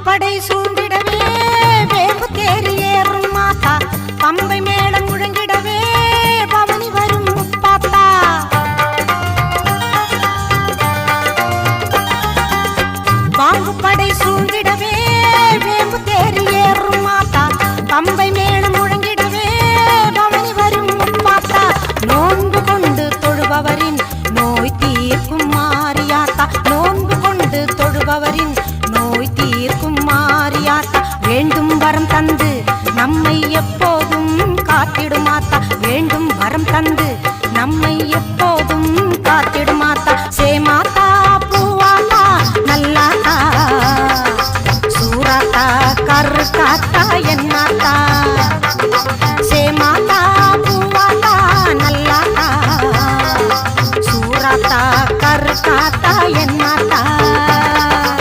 படை சூழ்ந்திடவே வேம்பு தேறி ஏறும் மாத்தா பம்பை மேளம் முழங்கிடவே பவனி வரும் முப்பாத்தா பாம்பு படை சூழ்ந்திடவே வேம்பு தேறி ஏறும் மாத்தா பம்பை மேளம் முழங்கிடவே பவனி வரும் முப்பாத்தா நோன்பு கொண்டு தொழுபவரின் நோய் தீர்க்கும் மாரியாத்தா நோன்பு கொண்டு தொழுபவரின் நோய் தீர்க்கும் மாரியாத்தா வேண்டும் வரம் தந்து நம்மை எப்போதும் காத்திடுமாத்தா வேண்டும் வரம் தந்து நம்மை எப்போதும் காத்திடுமாத்தா சேமாத்தா பூவாத்தா நல்லாத்தா சூராத்தா கரு காத்தா என்னாத்தா சேமாத்தா பூவாத்தா நல்லாத்தா சூராத்தா கரு காத்தா